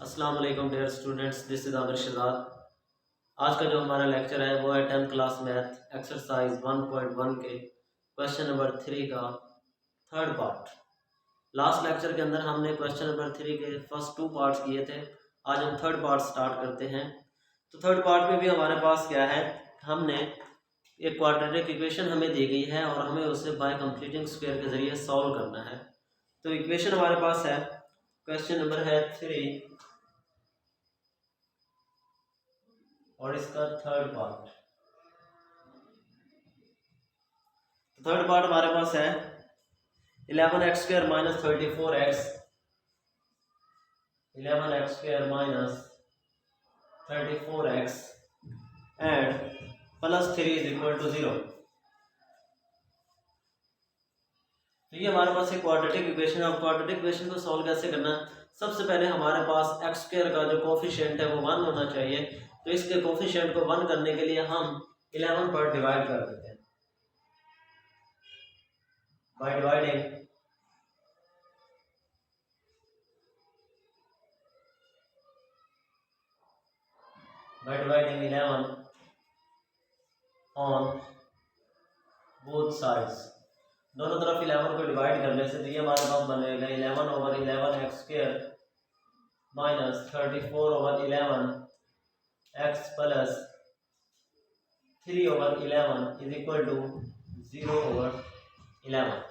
अस्सलाम वालेकुम dear students, this is Aamir Shahzad. आज का जो हमारा लेक्चर है वो है 10th क्लास मैथ एक्सरसाइज 1.1 के क्वेश्चन नंबर 3 का थर्ड पार्ट। लास्ट लेक्चर के अंदर हमने क्वेश्चन नंबर 3 के फर्स्ट 2 पार्ट्स किए थे। आज हम थर्ड पार्ट स्टार्ट करते हैं। तो थर्ड पार्ट में भी हमारे पास क्या है, हमने एक क्वाड्रेटिक इक्वेशन हमें दी गई है और हमें उसे बाय कंप्लीटिंग स्क्वायर के ज़रिए सॉल्व करना है। तो इक्वेशन हमारे पास है, क्वेश्चन नंबर है 3 और इसका थर्ड पार्ट। थर्ड पार्ट हमारे पास है 11x² minus 34x 11x² minus 34x and plus 3 is equal to 0। तो ये हमारे पास एक क्वाड्रेटिक इक्वेशन है। अब क्वाड्रेटिक इक्वेशन को सॉल्व कैसे करना है, सबसे पहले हमारे पास x² का जो कोफिशिएंट है वो 1 होना चाहिए। तो इसके कोफिशिएंट को 1 करने के लिए हम 11 पर डिवाइड कर देते हैं by dividing 11 on both sides. दोनों तरफ 11 को डिवाइड करने से तो ये हमारे पास बनेगा 11/11x² minus 34/11x plus 3/11 is equal to 0/11।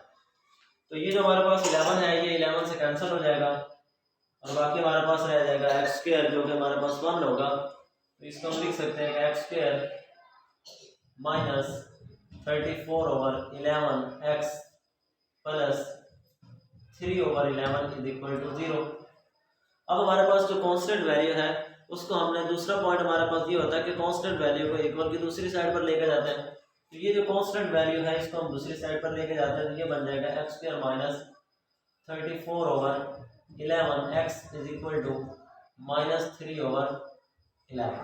तो ये जो हमारे पास 11 है ये 11 से कैंसिल हो जाएगा और बाकी हमारे पास रह जाएगा x² जो कि हमारे पास 1 होगा। तो इसको हम लिख सकते हैं कि x² minus 34/11x plus 3/11 is equal to 0। अब हमारे पास जो कांस्टेंट वैल्यू है उसको हमने, दूसरा पॉइंट हमारे पास ये होता है कि कांस्टेंट वैल्यू को इक्वल की दूसरी साइड पर लेकर जाते हैं। तो ये जो कांस्टेंट वैल्यू है इसको हम दूसरी साइड पर लेकर जाते हैं तो ये बन जाएगा x² minus 34/11x is equal to minus 3/11।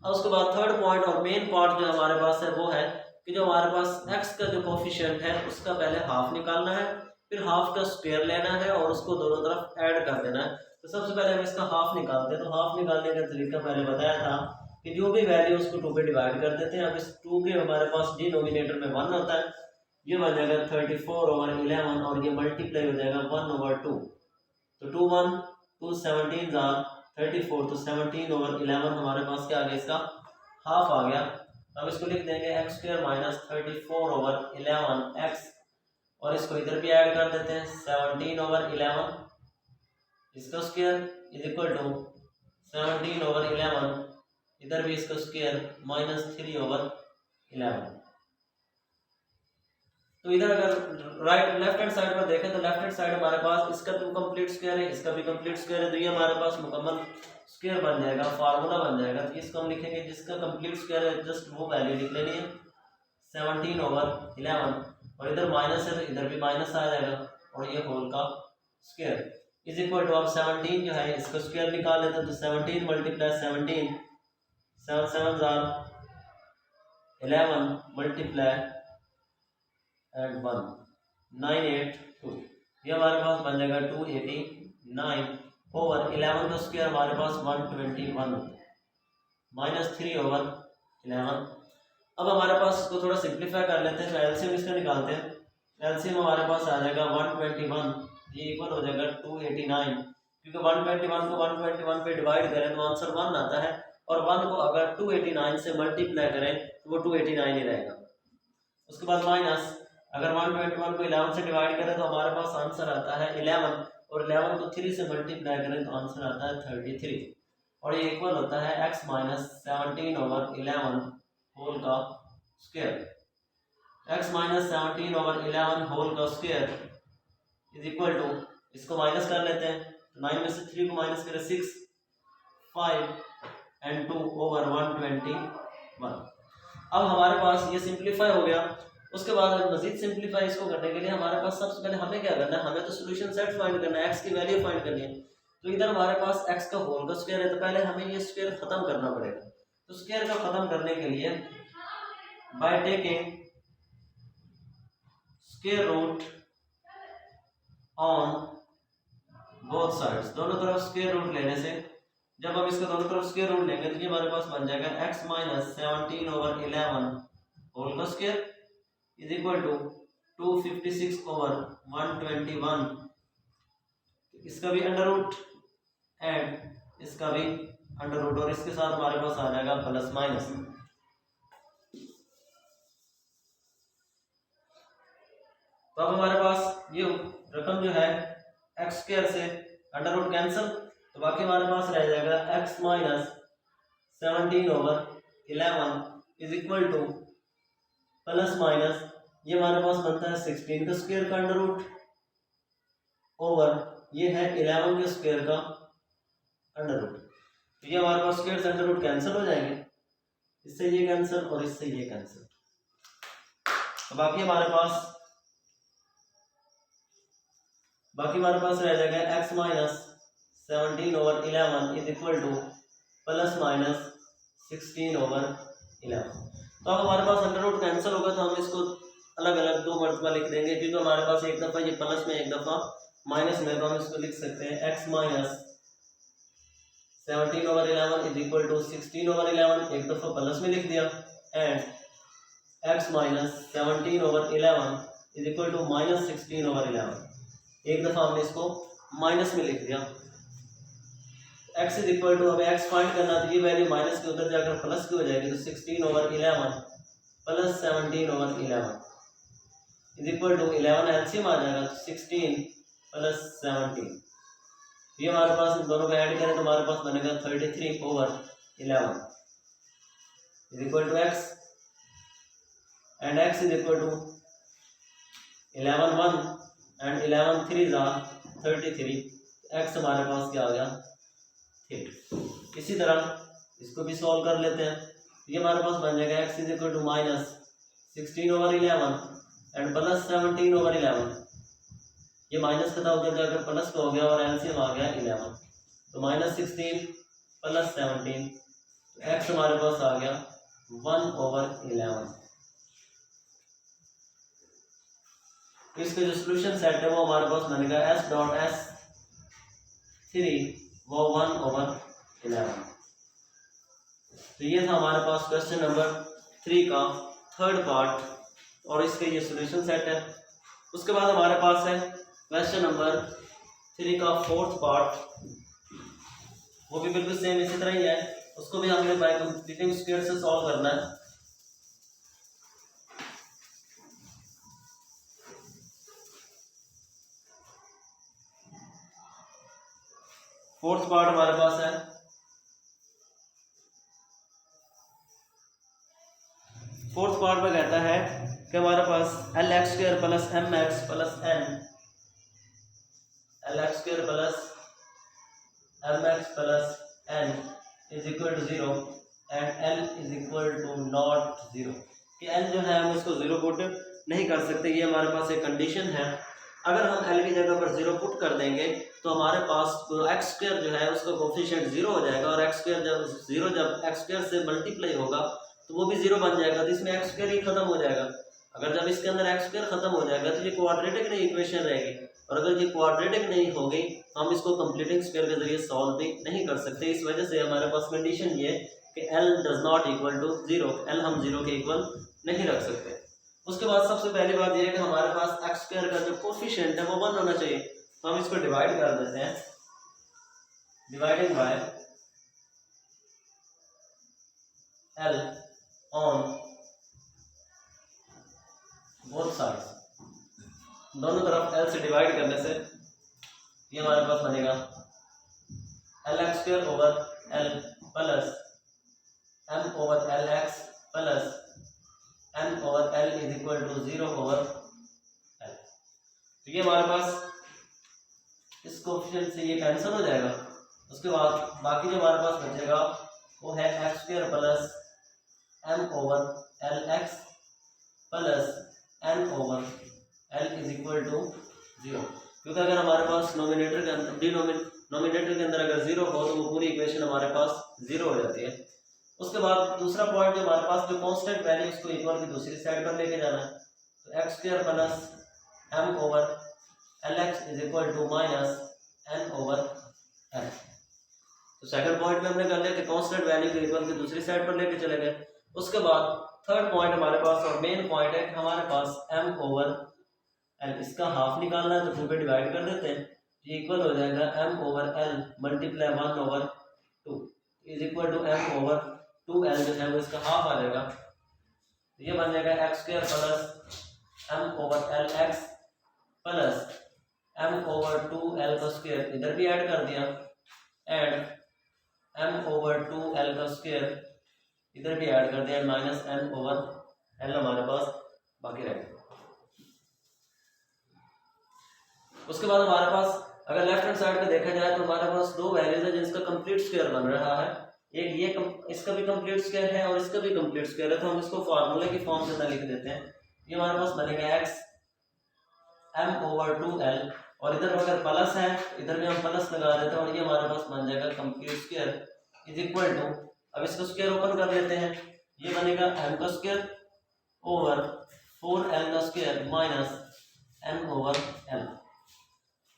अब उसके बाद थर्ड पॉइंट और मेन पार्ट जो हमारे पास है वो है कि जो हमारे पास x का जो कोफिशिएंट है उसका पहले हाफ निकालना है, फिर हाफ का स्क्वायर लेना है और उसको दोनों तरफ ऐड कर देना है। तो सबसे पहले हम इसका हाफ निकालते हैं। तो हाफ निकालने का तरीका पहले बताया था कि जो भी वैल्यू उसको 2 पे डिवाइड कर देते हैं। अब इस 2 के हमारे पास डिनोमिनेटर में 1 होता है, ये बन जाएगा 34/11 और ये मल्टीप्लाई हो जाएगा 1/2। तो 2 1 2 17 34, तो 17/11 हमारे पास क्या आ गया, इसका हाफ आ गया। अब इसको लिख देंगे x² माइनस 34/11x और इसको इधर भी ऐड कर देते हैं 17/11 इसका स्क्वायर इज इक्वल टू 17/11 इधर भी इसका स्क्वायर माइनस 3/11। तो इधर अगर राइट लेफ्ट हैंड साइड पर देखें तो लेफ्ट हैंड साइड हमारे पास इसका भी कंप्लीट स्क्वायर है, इसका भी कंप्लीट स्क्वायर है, तो ये हमारे पास मुकम्मल स्क्वायर बन जाएगा, फार्मूला बन जाएगा। तो इसको हम लिखेंगे, जिसका कंप्लीट स्क्वायर है जस्ट वो वैल्यू लिख लेनी है 17/11 और इधर माइनस है तो इधर भी माइनस आ जाएगा और ये होल का स्क्वायर इज इक्वल टू, अब 17 जो है इसका स्क्वायर निकाल लेते हैं। तो 17 मल्टीप्लाई 17 7 7 11 मल्टीप्लाई एंड 1 982, ये हमारे पास बन जाएगा 289 ओवर 11 का स्क्वायर हमारे पास 121 माइनस 3/11। अब हमारे पास इसको थोड़ा सिंप्लीफाई कर लेते हैं तो एलसीएम इसका निकालते हैं। एलसीएम हमारे पास आ जाएगा 121, ये इक्वल हो जाएगा 289, क्योंकि 121 को 121 पे डिवाइड करें तो आंसर 1 आता है और 1 को अगर 289 से मल्टीप्लाई करें तो वो 289 ही रहेगा। उसके बाद माइनस, अगर 121 को 11 से डिवाइड करें तो हमारे पास आंसर आता है 11 और 11 को 3 से मल्टीप्लाई करें तो आंसर आता है 33 और ये इक्वल होता है x माइनस 17/11 होल का स्क्वायर। x माइनस 17/11 होल का स्क्वायर इज इक्वल टू, इसको माइनस कर लेते हैं तो 9 में से 3 को माइनस करें 6 5 एंड 2 ओवर 121। अब हमारे पास ये सिंप्लीफाई हो गया। उसके बाद मजीद सिंप्लीफाई इसको करने के लिए हमारे पास सबसे पहले हमें क्या करना है, हमें तो सोल्यूशन सेट फाइंड करना है, x की वैल्यू फाइंड करनी है। तो इधर हमारे पास x का होल का स्क्वायर है तो पहले हमें ये स्क्वायर खत्म करना पड़ेगा। तो स्क्वायर का खत्म करने के लिए by taking square root on both sides, दोनों तरफ स्क्वायर रूट लेने से, जब हम इसका दोनों तरफ स्क्वायर रूट लेंगे तो ये हमारे पास बन जाएगा x माइनस 17/11 होल का स्क्वायर इज इक्वल टू 256/121, इसका भी अंडर रूट एंड इसका भी अंडर रूट, और इसके साथ हमारे पास आ जाएगा प्लस माइनस। तो अब हमारे पास ये रकम जो है एक्स स्क्वायर से अंडर रूट कैंसिल, तो बाकी हमारे पास रह जाएगा x minus 17/11 is equal to plus minus, ये हमारे पास बनता है 16 का स्क्वायर का अंडर रूट ओवर ये है 11 के स्क्वायर का अंडर रूट। तो ये हमारे पास स्क्वायर से अंडर रूट कैंसिल हो जाएंगे, इससे ये कैंसिल और इससे ये कैंसिल। तो बाकी हमारे पास रह जाएगा x minus 17/11 is equal to plus minus 16/11। तो अब हमारे पास अंडर रूट कैंसिल होगा, तो हम इसको अलग अलग 2 मरतबा लिख देंगे, क्योंकि हमारे पास एक दफ़ा ये प्लस में एक दफ़ा माइनस में, तो हम इसको लिख सकते हैं x minus 17/11 is equal to 16/11, एक दफ़ा प्लस में लिख दिया, and x minus 17/11 is equal to minus 16/11, एक दफ़ा हमने इसको माइनस में लिख दिया। x इज इक्वल टू, हमें x फाइंड करना, तो ये वैल्यू माइनस के उधर जाकर प्लस की हो जाएगी, तो 16/11 plus 17/11 is equal to 11 LCM आ जाएगा, तो 16 प्लस 17, ये हमारे पास दोनों को ऐड करें तो हमारे पास बनेगा 33/11 is equal to x, and x is equal to 11 1 and 11 3 33, x हमारे पास क्या आ गया 3। इसी तरह इसको भी सॉल्व कर लेते हैं, ये हमारे पास बन जाएगा x is equal to minus 16/11 and plus 17/11, ये माइनस का था उधर जाकर प्लस का हो गया और एलसीएम आ गया 11, तो माइनस 16 प्लस 17, तो x हमारे पास आ गया 1/11। इसका जो सोल्यूशन सेट है वो हमारे पास बनेगा s.s3 वो 1/11। तो ये था हमारे पास क्वेश्चन नंबर 3 का थर्ड पार्ट, और इसके ये सोल्यूशन सेट है। उसके बाद हमारे पास है क्वेश्चन नंबर 3 का फोर्थ पार्ट, वो भी बिल्कुल सेम इसी तरह ही है, उसको भी हमने बाय कंप्लीटिंग स्क्वायर से सॉल्व करना है। फोर्थ पार्ट हमारे पास है, फोर्थ पार्ट में कहता है कि हमारे पास LX² plus MX plus N, LX² plus MX plus N is equal to 0 and L is equal to not 0, कि L जो है हम इसको 0 पुट नहीं कर सकते, ये हमारे पास एक कंडीशन है। अगर हम L की जगह पर 0 पुट कर देंगे तो हमारे पास x² जो है उसका कोफिशिएंट 0 हो जाएगा, और x² जब x² से मल्टीप्लाई होगा तो वो भी 0 बन जाएगा, तो इसमें x² ही खत्म हो जाएगा। अगर जब इसके अंदर x² खत्म हो जाएगा तो ये क्वाड्रेटिक नहीं इक्वेशन रहेगी, और अगर ये क्वाड्रेटिक नहीं होगी तो हम इसको कंप्लीटिंग स्क्वायर के जरिए सॉल्व भी नहीं कर सकते। इस वजह से हमारे पास कंडीशन ये कि L does not equal to 0, L हम 0 के इक्वल नहीं रख सकते। उसके बाद सबसे पहली बात यह है कि हमारे पास x² का जो कोफिशिएंट है वो 1 होना चाहिए, तो हम इसको डिवाइड कर देते हैं, dividing by L on both sides, दोनों तरफ L से डिवाइड करने से ये हमारे पास बनेगा LX² over L plus M over LX plus N over L is equal to 0 over L। तो ये हमारे पास इस कोफिशिएंट से ये कैंसिल हो जाएगा। उसके बाद बाकी जो हमारे पास बचेगा वो है x² plus M over LX plus N over L is equal to 0, क्योंकि अगर हमारे पास नोमिनेटर के अंदर नोमिनेटर के अंदर अगर 0 हो तो वो पूरी इक्वेशन हमारे पास 0 हो जाती है। उसके बाद दूसरा पॉइंट जो हमारे पास जो कांस्टेंट वैल्यू उसको इक्वल की दूसरी साइड पर लेके जाना है, तो x² plus M over LX is equal to minus n over n। तो सेकंड पॉइंट में हमने कर लिया कि कांस्टेंट वैल्यू को इक्वल की दूसरी साइड पर लेके चले गए। उसके बाद थर्ड पॉइंट हमारे पास और मेन पॉइंट है कि हमारे पास m ओवर l, इसका हाफ निकालना है तो 2 पे डिवाइड कर देते हैं, ये इक्वल हो जाएगा m over l multiply 1 over 2 is equal to m over 2l जो है वो इसका हाफ आ जाएगा। ये बन जाएगा x square plus m over l x plus m over 2l का स्क्वायर इधर भी ऐड कर दिया एंड m ओवर 2l का स्क्वायर इधर भी ऐड कर दिया माइनस n ओवर l हमारे पास बाकी रह गया। उसके बाद हमारे पास अगर लेफ्ट हैंड साइड पे देखा जाए तो हमारे पास दो वैल्यूज है जिसका कंप्लीट स्क्वायर बन रहा है, एक ये इसका भी कंप्लीट स्क्वायर है और इसका भी कंप्लीट स्क्वायर है, तो हम इसको फार्मूले की फॉर्म के अंदर लिख देते हैं। ये हमारे पास बनेगा x m ओवर 2l और इधर अगर प्लस है इधर भी हम प्लस लगा देते हैं और ये हमारे पास बन जाएगा complete square is equal to, अब इसका स्क्वायर ओपन कर लेते हैं, ये बनेगा m का स्क्वायर ओवर 4l का square minus m over l।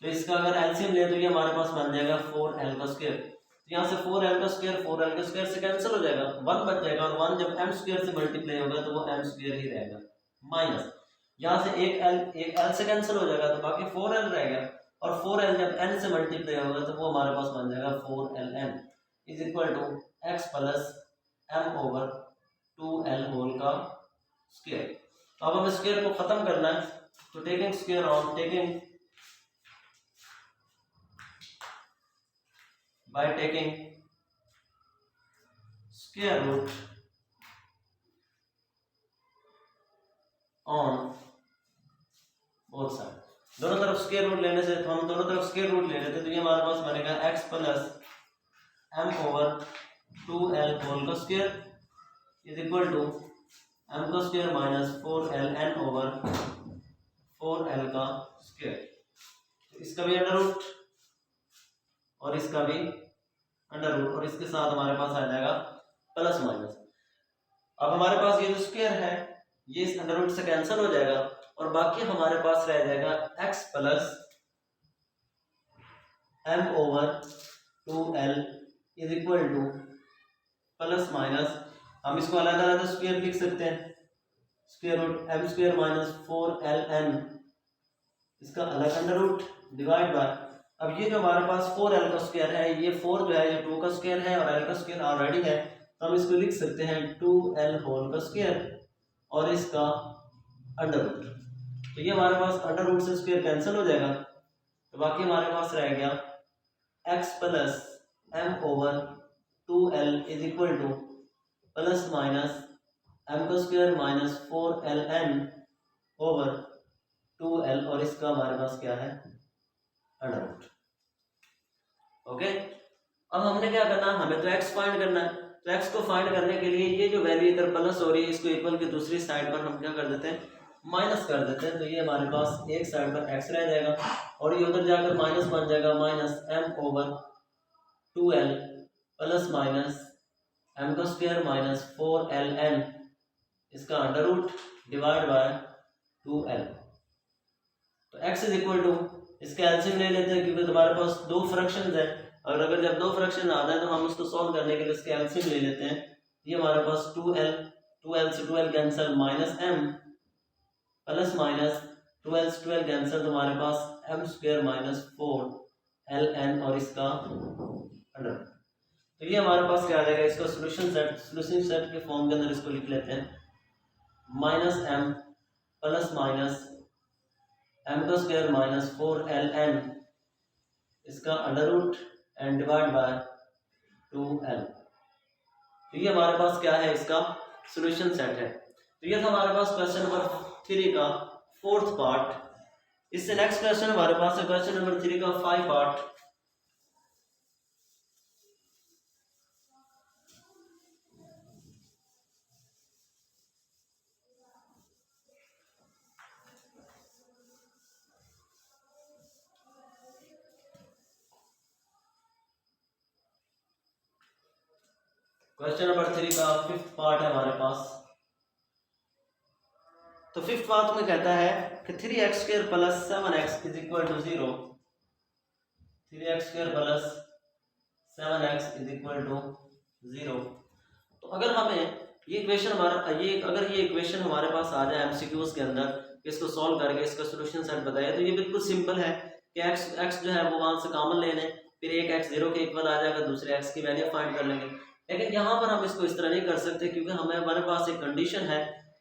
तो इसका अगर एलसीएम ले तो ये हमारे पास बन जाएगा 4l का स्क्वायर, तो यहाँ से 4l का स्क्वायर से कैंसिल हो जाएगा, 1 बच जाएगा और 1 जब m स्क्वायर से मल्टीप्लाई होगा तो वो m स्क्वायर ही रहेगा माइनस यहाँ से एक l से कैंसिल हो जाएगा तो बाकी 4l रहेगा और 4l जब n से मल्टीप्लाई होगा तो वो हमारे पास बन जाएगा 4ln is equal to x plus m over 2l whole का स्क्वायर। अब हमें स्क्वायर को खत्म करना है तो taking square on taking by taking square root on both side, दोनों तरफ स्क्वायर रूट लेने से तो हम दोनों तरफ स्क्वायर रूट ले लेते तो ये हमारे पास बनेगा x plus m over 2l whole का square is equal to m का square minus 4ln over 4l का स्क्वायर। तो इसका भी अंडर रूट और इसका भी अंडर रूट और इसके साथ हमारे पास आ जाएगा प्लस माइनस। अब हमारे पास ये जो स्क्वायर है ये इस अंडर रूट से कैंसिल हो जाएगा और बाकी हमारे पास रह जाएगा x plus m over 2l is equal to plus minus, हम इसको अलग अलग स्क्वायर लिख सकते हैं, square root m square minus 4ln इसका अलग अंडर रूट डिवाइड बाय, अब ये जो हमारे पास 4l का स्क्वायर है ये 4 जो है ये 2 का स्क्वायर है और l का स्क्वायर ऑलरेडी है तो हम इसको लिख सकते हैं 2l होल का स्क्वायर और इसका अंडर रूट। तो ये हमारे पास अंडर रूट से स्क्वायर कैंसिल हो जाएगा तो बाकी हमारे पास रह गया x plus m over 2l is equal to plus minus m का square minus 4ln over 2l और इसका हमारे पास क्या है अंडर रूट। ओके, अब हमने क्या करना है, हमें तो x फाइंड करना है, तो x को फाइंड करने के लिए ये जो वैल्यू इधर प्लस हो रही है इसको इक्वल की दूसरी साइड पर हम क्या कर देते हैं माइनस कर देते हैं, तो ये हमारे पास एक साइड पर x रह जाएगा और ये उधर जाकर माइनस बन जाएगा minus m over 2l plus minus m का स्क्वायर माइनस 4ln इसका under root divide by 2l। तो x इज इक्वल टू इसका एलसीएम ले लेते हैं क्योंकि तुम्हारे पास दो फ्रैक्शंस हैं और अगर जब दो फ्रैक्शन आ जाए तो हम उसको सॉल्व करने के लिए इसका एलसीएम ले लेते हैं। ये हमारे पास 2l से 2l cancel minus m plus minus 2l से 2l कैंसिल तो हमारे पास m स्क्वायर माइनस 4ln और इसका अंडर। तो ये हमारे पास क्या आ जाएगा, इसका सॉल्यूशन सेट के फॉर्म के अंदर इसको लिख लेते हैं minus m plus minus m का स्क्वायर माइनस 4ln इसका under root and divide by 2l। तो ये हमारे पास क्या है, इसका सॉल्यूशन सेट है। तो ये था हमारे पास क्वेश्चन नंबर 3 का 4th पार्ट। इससे नेक्स्ट क्वेश्चन हमारे पास है क्वेश्चन नंबर 3 का 5 पार्ट। क्वेश्चन नंबर 3 का 5th पार्ट है हमारे पास। तो 5th पार्ट में कहता है कि 3x² plus 7x is equal to 0 3x² plus 7x is equal to 0। तो अगर हमें ये इक्वेशन हमारे पास आ जाए एमसीक्यूज के अंदर, इसको सॉल्व करके इसका सॉल्यूशन सेट बताया, तो ये बिल्कुल सिंपल है कि x जो है वो वहां से कॉमन ले लें, फिर एक x 0 के इक्वल आ जाएगा, दूसरे x की वैल्यू फाइंड कर लेंगे। लेकिन यहाँ पर हम इसको इस तरह नहीं कर सकते क्योंकि हमारे पास एक कंडीशन है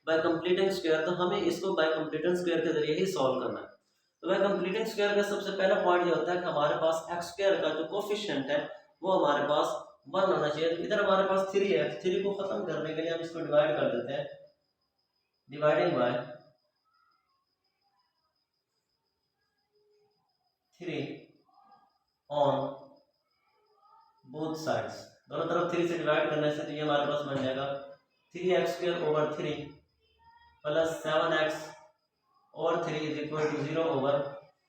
बाय कंप्लीटिंग स्क्वायर, तो हमें इसको बाय कंप्लीटिंग स्क्वायर के जरिए ही सॉल्व करना है। तो बाय कंप्लीटिंग स्क्वायर का सबसे पहला पॉइंट ये होता है कि हमारे पास x² का जो कोफिशिएंट है वो हमारे पास 1 होना चाहिए। तो इधर हमारे पास 3 है, 3 को खत्म करने के लिए हम इसको डिवाइड कर देते हैं, dividing by 3 on both sides, दोनों तरफ 3 से डिवाइड करने से तो ये हमारे पास बन जाएगा 3x² over 3 plus 7x over 3 is equal to 0 over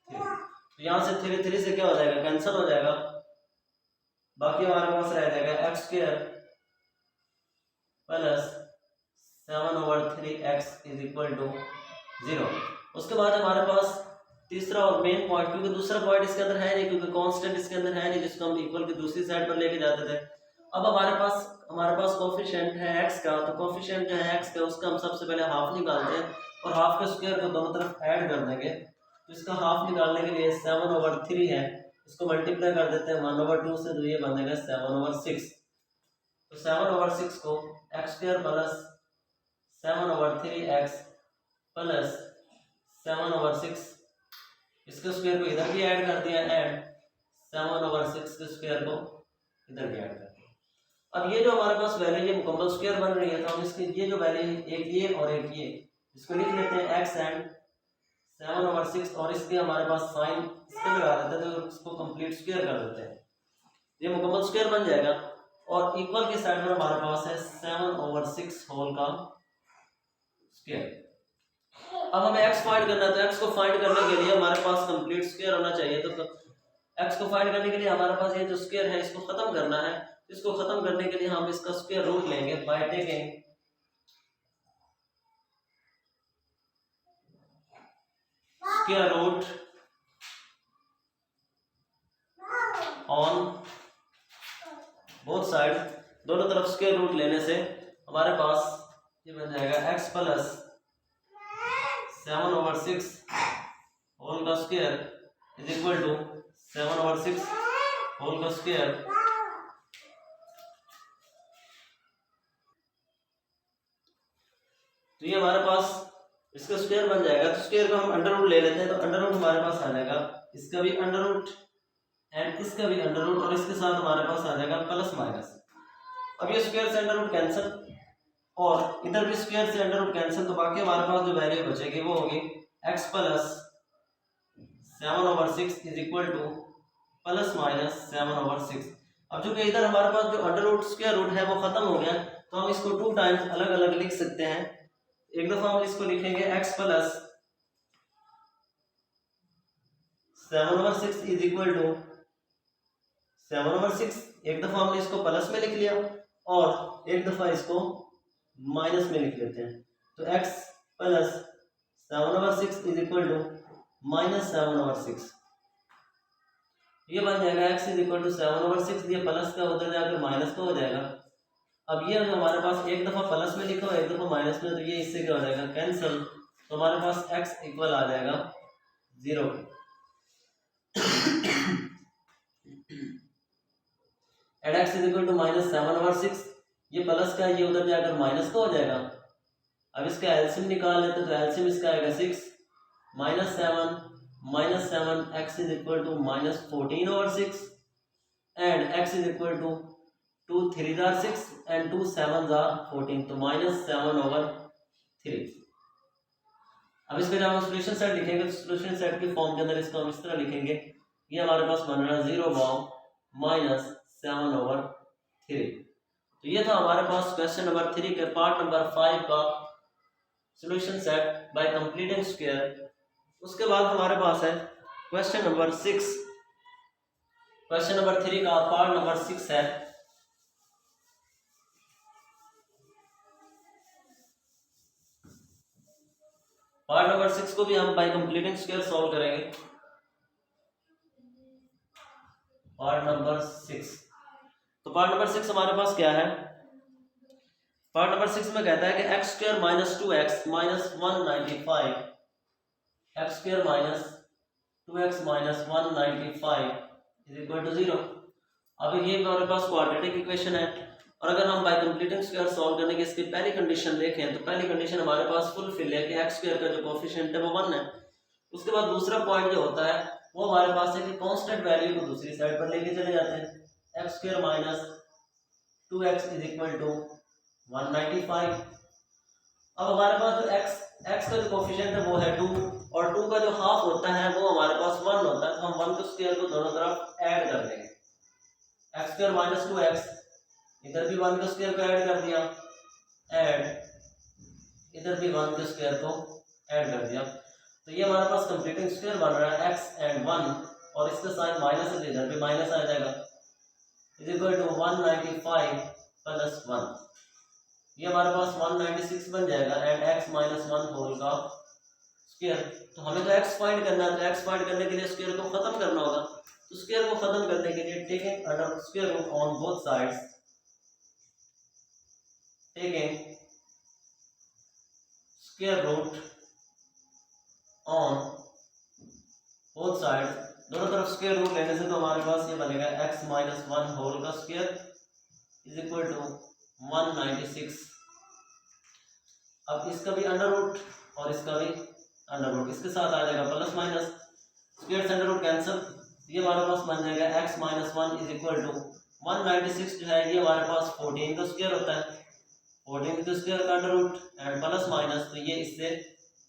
3। तो यहाँ से 3 से क्या हो जाएगा, कैंसिल हो जाएगा, बाकी हमारे पास रह जाएगा x² plus 7 over 3x is equal to 0। उसके बाद हमारे पास तीसरा और मेन पॉइंट, क्योंकि दूसरा पॉइंट इसके अंदर है नहीं, क्योंकि कांस्टेंट इसके अंदर है नहीं जिसको हम इक्वल की दूसरी साइड पर लेके जाते थे। अब हमारे पास कोफिशिएंट है x का, तो कोफिशिएंट जो है x का उसका हम सबसे पहले हाफ निकालते हैं और हाफ का स्क्वायर को दोनों तरफ ऐड कर देंगे। तो इसका हाफ निकालने के लिए 7 ओवर 3 है, इसको मल्टीप्लाई कर देते हैं 1 ओवर 2 से, तो ये बनेगा 7 ओवर 6। तो 7 ओवर 6 को x² plus 7 over 3x plus 7 over 6, इसके स्क्वायर को इधर भी ऐड कर दिया, ऐड 7 ओवर 6 के स्क्वायर को इधर भी ऐड कर दिया। अब ये जो हमारे पास वैल्यू ये मुकम्मल स्क्वायर बन रही है, तो हम इसकी ये जो वैल्यू एक ये और एक ये, इसको लिख लेते हैं x एंड 7 ओवर 6 और इसके हमारे पास साइन इसके लगा देते हैं, तो इसको कंप्लीट स्क्वायर कर देते हैं, ये मुकम्मल स्क्वायर बन जाएगा। और इक्वल के साइड में हमारे पास है 7 ओवर 6 होल का स्क्वायर। अब हमें x फाइंड करना है, तो x को फाइंड करने के लिए हमारे पास कंप्लीट स्क्वायर होना चाहिए। तो x को फाइंड करने के लिए हमारे पास ये जो स्क्वायर है इसको खत्म करना है। इसको खत्म करने के लिए हम इसका स्क्वायर रूट लेंगे by taking square root on both side, दोनों तरफ स्क्वायर रूट लेने से हमारे पास ये बन जाएगा x प्लस 7 ओवर 6 होल का square is equal to 7 over 6 whole का स्क्वायर। तो ये हमारे पास इसका स्क्वायर बन जाएगा। तो स्क्वायर को हम अंडर रूट ले लेते हैं, तो अंडर रूट हमारे पास आ जाएगा, इसका भी अंडर रूट एंड इसका भी अंडर रूट, और इसके साथ हमारे पास आ जाएगा प्लस माइनस। अब ये स्क्वायर से अंडर रूट कैंसिल और इधर भी स्क्वायर से अंडर रूट कैंसिल, तो बाकी हमारे पास जो वैल्यू बचेगी वो होगी x plus 7 over 6 is equal to plus minus 7 over 6। अब चूंकि इधर हमारे पास जो अंडर रूट स्क्वायर रूट है वो खत्म हो गया, तो हम इसको 2 टाइम्स अलग अलग लिख सकते हैं। एक दफा हम इसको लिखेंगे x plus 7 over 6 is equal to 7 over 6, एक दफा हमने इसको प्लस में लिख लिया और एक दफा इसको माइनस में लिख लेते हैं। तो x plus 7 over 6 is equal to minus 7 over 6, ये बन जाएगा x is equal to 7 over 6, ये प्लस का उधर जाकर माइनस का हो जाएगा। अब ये हमारे पास एक दफा प्लस में लिखा और एक दफा माइनस में, तो ये इससे क्या हो जाएगा, कैंसिल। तो हमारे पास x इक्वल आ जाएगा 0 and x is equal to minus 7 over 6, ये प्लस का ये उधर जाकर माइनस का हो जाएगा। अब इसका एलसीएम निकाल लेते हैं, तो एलसीएम इसका आएगा 6 minus 7 x is equal to minus 14 over 6 and x is equal to 2 3 are 6 and 2 7 are 14, तो माइनस 7 ओवर 3। अब इसका जब हम सॉल्यूशन सेट लिखेंगे तो सॉल्यूशन सेट की फॉर्म के अंदर इसको हम इस तरह लिखेंगे, ये हमारे पास बन रहा है 0 बाउ माइनस 7 ओवर 3। तो ये था हमारे पास क्वेश्चन नंबर 3 के पार्ट नंबर 5 का solution set bye completing square. उसके बाद हमारे पास है क्वेश्चन नंबर 6, क्वेश्चन नंबर 3 का पार्ट नंबर 6 है। पार्ट नंबर 6 को भी हम बाय कंप्लीटिंग स्क्वायर सॉल्व करेंगे। Part number 6। तो पार्ट नंबर 6 हमारे पास क्या है? पार्ट नंबर 6 में कहता है कि x square minus 2x minus 195, x square minus 2x minus 195 is equal to 0। अब ये हमारे पास क्वाड्रेटिक इक्वेशन है, और अगर हम बाय कंप्लीटिंग स्क्वायर सॉल्व करने की इसकी पहली कंडीशन देखें तो पहली कंडीशन हमारे पास फुलफिल है कि एक्स स्क्वायर का जो कोफिशिएंट है वो 1 है। उसके बाद दूसरा पॉइंट जो होता है वो हमारे पास है कि कांस्टेंट वैल्यू को दूसरी साइड पर लेके चले जाते हैं। X square minus 2x is equal to 195। अब हमारे पास जो x का जो कोफिशिएंट है वो है 2, और 2 का जो हाफ होता है वो हमारे पास 1 होता है, तो हम 1 के स्क्वायर को दोनों तरफ ऐड कर देंगे। एक्स स्क्वायर माइनस 2x, इधर भी 1 के स्क्वायर को ऐड कर दिया, ऐड इधर भी 1 के स्क्वायर को ऐड कर दिया, तो ये हमारे पास कंप्लीटिंग स्क्वायर बन रहा है x एंड 1, और इसका साइन माइनस है, इधर भी माइनस आ जाएगा, इज इक्वल टू 195 प्लस 1। ये हमारे पास 196 बन जाएगा, एंड x माइनस 1 होल का स्क्वायर। तो हमें तो x फाइंड करना है, तो x फाइंड करने के लिए स्क्वायर को खत्म करना होगा। तो स्क्वायर को खत्म करने के लिए taking under square root on both sides, taking square root on both sides, दोनों तरफ स्क्वायर रूट लेने से तो हमारे पास ये बनेगा x माइनस 1 होल का स्क्वायर इज इक्वल टू 196। अब इसका भी अंडर रूट और इसका भी अंडर रूट, इसके साथ आ जाएगा प्लस माइनस, स्क्वायर से अंडर रूट कैंसिल, ये हमारे पास बन जाएगा x minus 1 is equal to 196 जो है ये हमारे पास 14 का स्क्वायर होता है, 14 के स्क्वायर का under root and plus minus, तो ये इससे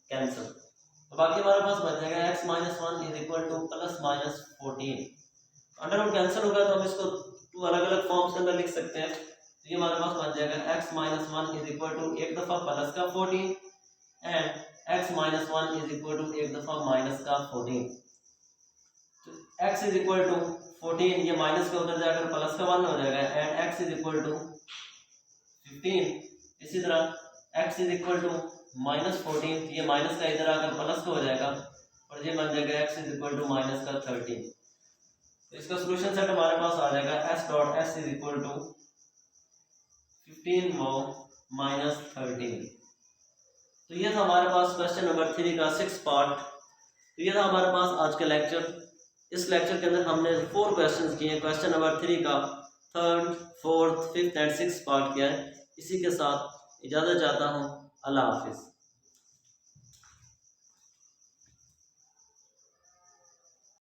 कैंसिल, तो बाकी हमारे पास बन जाएगा x minus 1 is equal to plus minus 14। Under root cancel होगा तो हम इसको 2 अलग अलग फॉर्म्स के अंदर लिख सकते हैं। तो ये हमारे पास बन जाएगा x minus 1 is equal to एक दफ़ा प्लस का 14 and x minus 1 is equal to एक दफ़ा माइनस का 14। तो x इज इक्वल टू 14, ये माइनस का उधर जाकर प्लस का 1 हो जाएगा, and x is equal to 15। इसी तरह x is equal to minus 14, ये माइनस का इधर आकर प्लस का हो जाएगा, और ये बन जाएगा x is equal to minus का 13। तो इसका सोल्यूशन सेट हमारे पास आ जाएगा s dot s is equal to 15 वो माइनस 13। तो ये था हमारे पास क्वेश्चन नंबर 3 का 6 पार्ट। तो ये था हमारे पास आज का लेक्चर। इस लेक्चर के अंदर हमने 4 क्वेश्चंस किए, क्वेश्चन नंबर 3 का 3rd, 4th, 5th and 6th part किया है। इसी के साथ इजाज़त चाहता हूँ, अल्लाह हाफिज़।